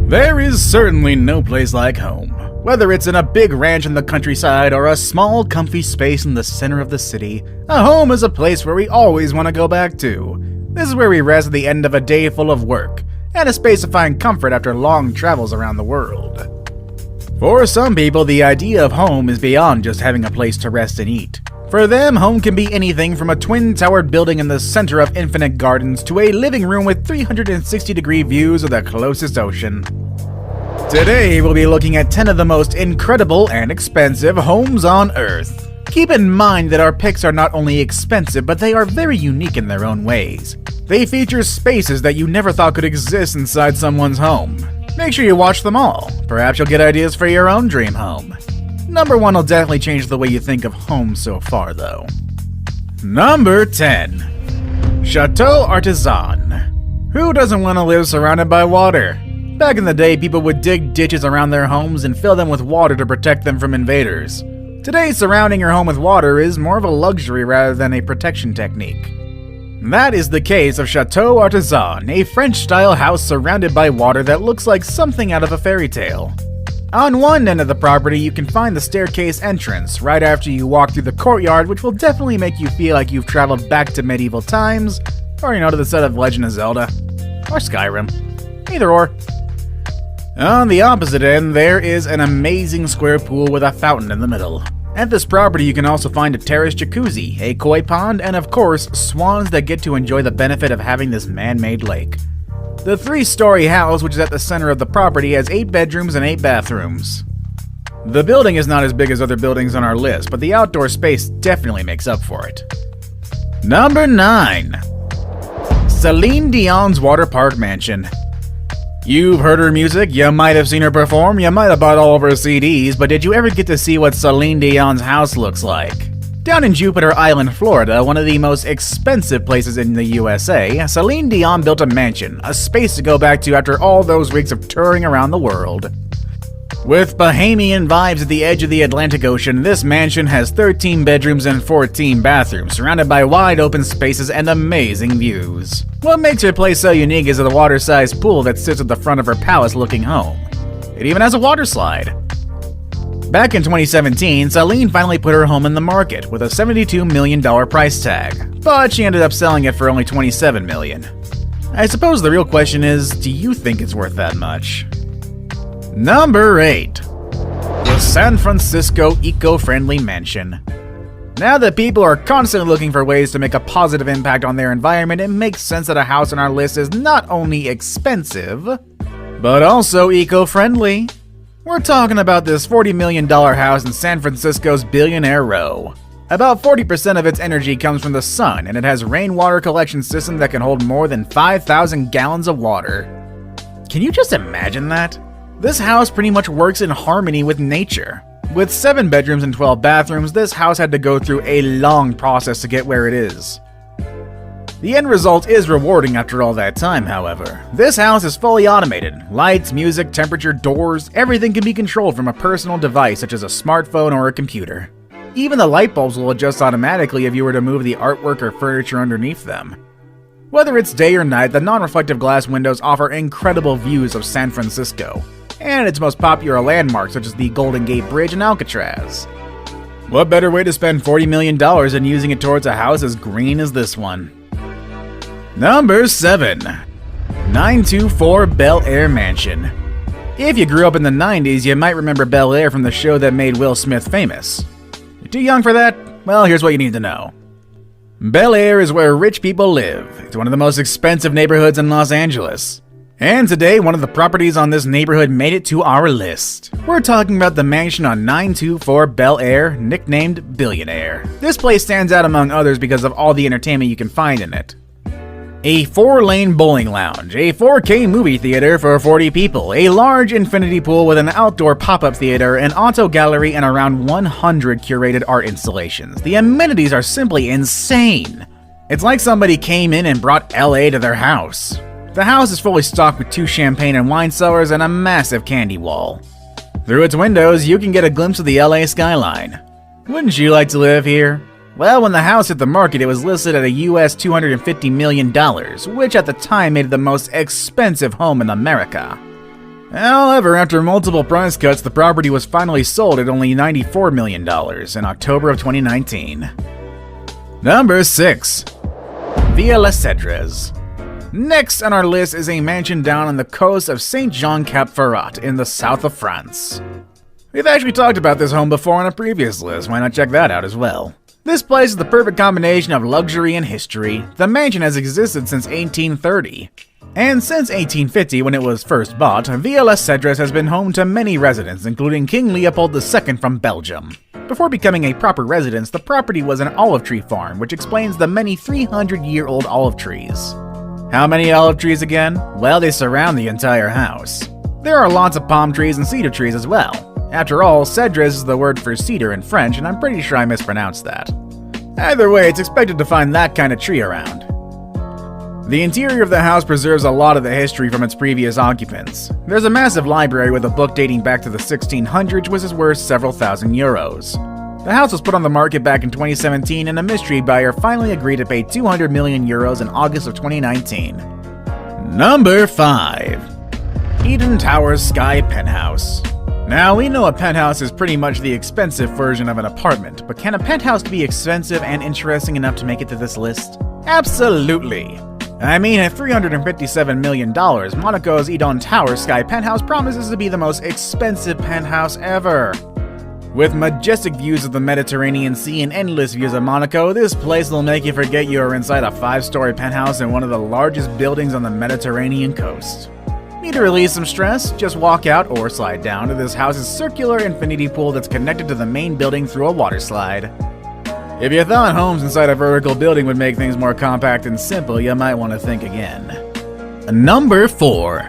There is certainly no place like home. Whether it's in a big ranch in the countryside or a small, comfy space in the center of the city, a home is a place where we always want to go back to. This is where we rest at the end of a day full of work, and a space to find comfort after long travels around the world. For some people, the idea of home is beyond just having a place to rest and eat. For them, home can be anything from a twin-towered building in the center of infinite gardens to a living room with 360-degree views of the closest ocean. Today, we'll be looking at 10 of the most incredible and expensive homes on Earth. Keep in mind that our picks are not only expensive, but they are very unique in their own ways. They feature spaces that you never thought could exist inside someone's home. Make sure you watch them all. Perhaps you'll get ideas for your own dream home. Number 1 will definitely change the way you think of home so far, though. Number 10. Chateau Artisan. Who doesn't want to live surrounded by water? Back in the day, people would dig ditches around their homes and fill them with water to protect them from invaders. Today, surrounding your home with water is more of a luxury rather than a protection technique. That is the case of Chateau Artisan, a French-style house surrounded by water that looks like something out of a fairy tale. On one end of the property, you can find the staircase entrance right after you walk through the courtyard, which will definitely make you feel like you've traveled back to medieval times, or to the set of Legend of Zelda, or Skyrim. Either or. On the opposite end, there is an amazing square pool with a fountain in the middle. At this property, you can also find a terraced jacuzzi, a koi pond, and of course, swans that get to enjoy the benefit of having this man-made lake. The 3-story house, which is at the center of the property, has 8 bedrooms and 8 bathrooms. The building is not as big as other buildings on our list, but the outdoor space definitely makes up for it. Number 9. Celine Dion's Water Park Mansion. You've heard her music, you might have seen her perform, you might have bought all of her CDs, but did you ever get to see what Celine Dion's house looks like? Down in Jupiter Island, Florida, one of the most expensive places in the USA, Celine Dion built a mansion, a space to go back to after all those weeks of touring around the world. With Bahamian vibes at the edge of the Atlantic Ocean, this mansion has 13 bedrooms and 14 bathrooms, surrounded by wide open spaces and amazing views. What makes her place so unique is the water-sized pool that sits at the front of her palace-looking home. It even has a water slide. Back in 2017, Celine finally put her home in the market with a $72 million price tag, but she ended up selling it for only $27 million. I suppose the real question is, do you think it's worth that much? Number 8. The San Francisco Eco-Friendly Mansion. Now that people are constantly looking for ways to make a positive impact on their environment, it makes sense that a house on our list is not only expensive, but also eco-friendly. We're talking about this $40 million house in San Francisco's Billionaire Row. About 40% of its energy comes from the sun, and it has a rainwater collection system that can hold more than 5,000 gallons of water. Can you just imagine that? This house pretty much works in harmony with nature. With 7 bedrooms and 12 bathrooms, this house had to go through a long process to get where it is. The end result is rewarding after all that time, however. This house is fully automated. Lights, music, temperature, doors, everything can be controlled from a personal device such as a smartphone or a computer. Even the light bulbs will adjust automatically if you were to move the artwork or furniture underneath them. Whether it's day or night, the non-reflective glass windows offer incredible views of San Francisco and its most popular landmarks such as the Golden Gate Bridge and Alcatraz. What better way to spend $40 million than using it towards a house as green as this one? Number 7. 924 Bel Air Mansion. If you grew up in the 90s, you might remember Bel Air from the show that made Will Smith famous. You're too young for that? Well, here's what you need to know. Bel Air is where rich people live. It's one of the most expensive neighborhoods in Los Angeles. And today, one of the properties on this neighborhood made it to our list. We're talking about the mansion on 924 Bel Air, nicknamed Billionaire. This place stands out among others because of all the entertainment you can find in it. A 4-lane bowling lounge, a 4K movie theater for 40 people, a large infinity pool with an outdoor pop-up theater, an auto gallery, and around 100 curated art installations. The amenities are simply insane. It's like somebody came in and brought LA to their house. The house is fully stocked with 2 champagne and wine cellars and a massive candy wall. Through its windows, you can get a glimpse of the LA skyline. Wouldn't you like to live here? Well, when the house hit the market, it was listed at a US $250 million, which at the time made it the most expensive home in America. However, after multiple price cuts, the property was finally sold at only $94 million in October of 2019. Number 6. Villa Les Cedres. Next on our list is a mansion down on the coast of Saint-Jean-Cap-Ferrat in the south of France. We've actually talked about this home before on a previous list, why not check that out as well? This place is the perfect combination of luxury and history. The mansion has existed since 1830. And since 1850, when it was first bought, Villa Les Cedres has been home to many residents, including King Leopold II from Belgium. Before becoming a proper residence, the property was an olive tree farm, which explains the many 300-year-old olive trees. How many olive trees again? Well, they surround the entire house. There are lots of palm trees and cedar trees as well. After all, cedres is the word for cedar in French, and I'm pretty sure I mispronounced that. Either way, it's expected to find that kind of tree around. The interior of the house preserves a lot of the history from its previous occupants. There's a massive library with a book dating back to the 1600s, which is worth several thousand euros. The house was put on the market back in 2017, and a mystery buyer finally agreed to pay 200 million euros in August of 2019. Number 5. Eden Towers Sky Penthouse. Now, we know a penthouse is pretty much the expensive version of an apartment, but can a penthouse be expensive and interesting enough to make it to this list? Absolutely! I mean, at $357 million, Monaco's Eden Towers Sky Penthouse promises to be the most expensive penthouse ever. With majestic views of the Mediterranean Sea and endless views of Monaco, this place will make you forget you are inside a 5-story penthouse in one of the largest buildings on the Mediterranean coast. Need to release some stress? Just walk out or slide down to this house's circular infinity pool that's connected to the main building through a water slide. If you thought homes inside a vertical building would make things more compact and simple, you might want to think again. Number 4.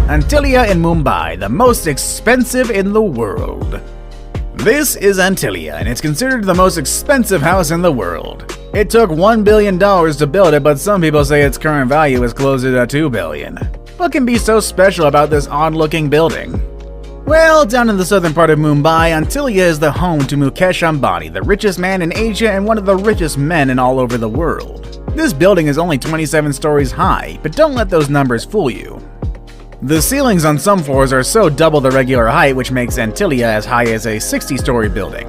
Antilia in Mumbai, the most expensive in the world. This is Antilia, and it's considered the most expensive house in the world. It took $1 billion to build it, but some people say its current value is closer to $2 billion. What can be so special about this odd-looking building? Well, down in the southern part of Mumbai, Antilia is the home to Mukesh Ambani, the richest man in Asia and one of the richest men in all over the world. This building is only 27 stories high, but don't let those numbers fool you. The ceilings on some floors are so double the regular height, which makes Antilia as high as a 60-story building.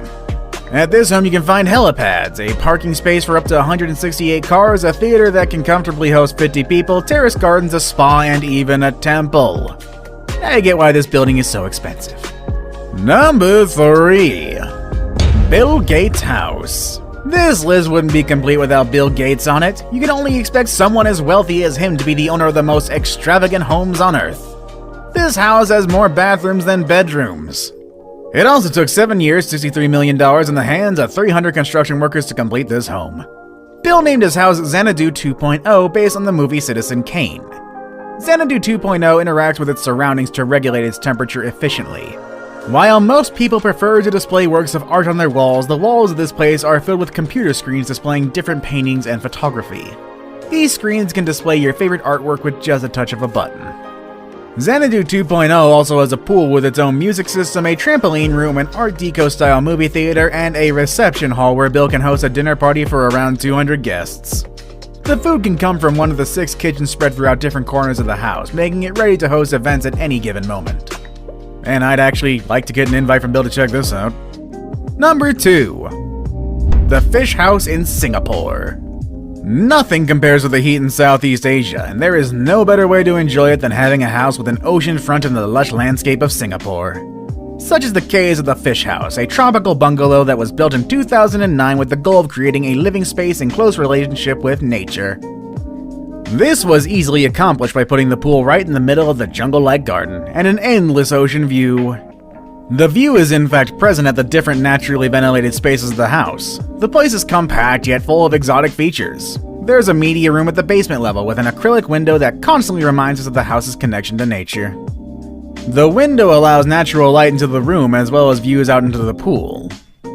At this home you can find helipads, a parking space for up to 168 cars, a theater that can comfortably host 50 people, terrace gardens, a spa, and even a temple. I get why this building is so expensive. Number 3. Bill Gates' house. This list wouldn't be complete without Bill Gates on it. You can only expect someone as wealthy as him to be the owner of the most extravagant homes on Earth. This house has more bathrooms than bedrooms. It also took 7 years, $63 million in the hands of 300 construction workers to complete this home. Bill named his house Xanadu 2.0 based on the movie Citizen Kane. Xanadu 2.0 interacts with its surroundings to regulate its temperature efficiently. While most people prefer to display works of art on their walls, the walls of this place are filled with computer screens displaying different paintings and photography. These screens can display your favorite artwork with just a touch of a button. Xanadu 2.0 also has a pool with its own music system, a trampoline room, an Art Deco-style movie theater, and a reception hall where Bill can host a dinner party for around 200 guests. The food can come from one of the 6 kitchens spread throughout different corners of the house, making it ready to host events at any given moment. And I'd actually like to get an invite from Bill to check this out. Number 2. The Fish House in Singapore. Nothing compares with the heat in Southeast Asia, and there is no better way to enjoy it than having a house with an ocean front in the lush landscape of Singapore. Such is the case of the Fish House, a tropical bungalow that was built in 2009 with the goal of creating a living space in close relationship with nature. This was easily accomplished by putting the pool right in the middle of the jungle-like garden, and an endless ocean view. The view is in fact present at the different naturally ventilated spaces of the house. The place is compact yet full of exotic features. There's a media room at the basement level with an acrylic window that constantly reminds us of the house's connection to nature. The window allows natural light into the room as well as views out into the pool.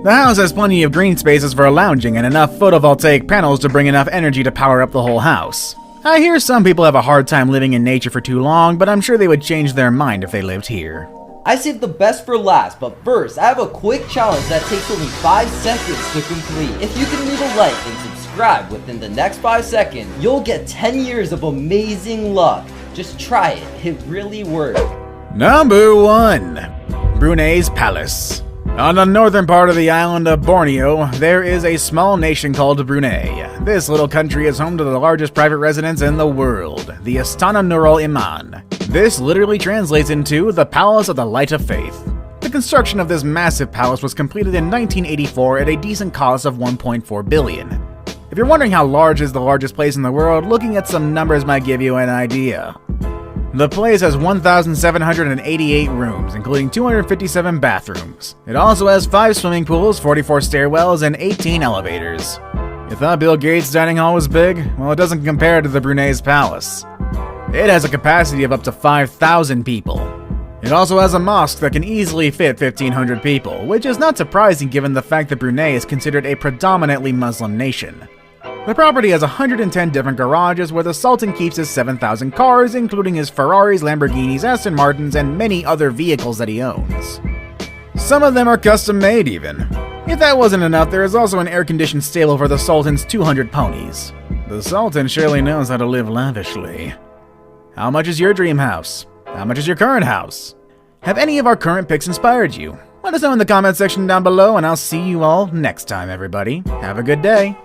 The house has plenty of green spaces for lounging and enough photovoltaic panels to bring enough energy to power up the whole house. I hear some people have a hard time living in nature for too long, but I'm sure they would change their mind if they lived here. I saved the best for last, but first, I have a quick challenge that takes only 5 seconds to complete. If you can leave a like and subscribe within the next 5 seconds, you'll get 10 years of amazing luck. Just try it, it really works. Number 1. Brunei's Palace. On the northern part of the island of Borneo, there is a small nation called Brunei. This little country is home to the largest private residence in the world, the Istana Nurul Iman. This literally translates into the Palace of the Light of Faith. The construction of this massive palace was completed in 1984 at a decent cost of 1.4 billion. If you're wondering how large is the largest place in the world, looking at some numbers might give you an idea. The place has 1,788 rooms, including 257 bathrooms. It also has 5 swimming pools, 44 stairwells, and 18 elevators. You thought Bill Gates' dining hall was big? Well, it doesn't compare to the Brunei's palace. It has a capacity of up to 5,000 people. It also has a mosque that can easily fit 1,500 people, which is not surprising given the fact that Brunei is considered a predominantly Muslim nation. The property has 110 different garages where the Sultan keeps his 7,000 cars, including his Ferraris, Lamborghinis, Aston Martins, and many other vehicles that he owns. Some of them are custom made even. If that wasn't enough, there is also an air-conditioned stable for the Sultan's 200 ponies. The Sultan surely knows how to live lavishly. How much is your dream house? How much is your current house? Have any of our current picks inspired you? Let us know in the comment section down below, and I'll see you all next time, everybody. Have a good day.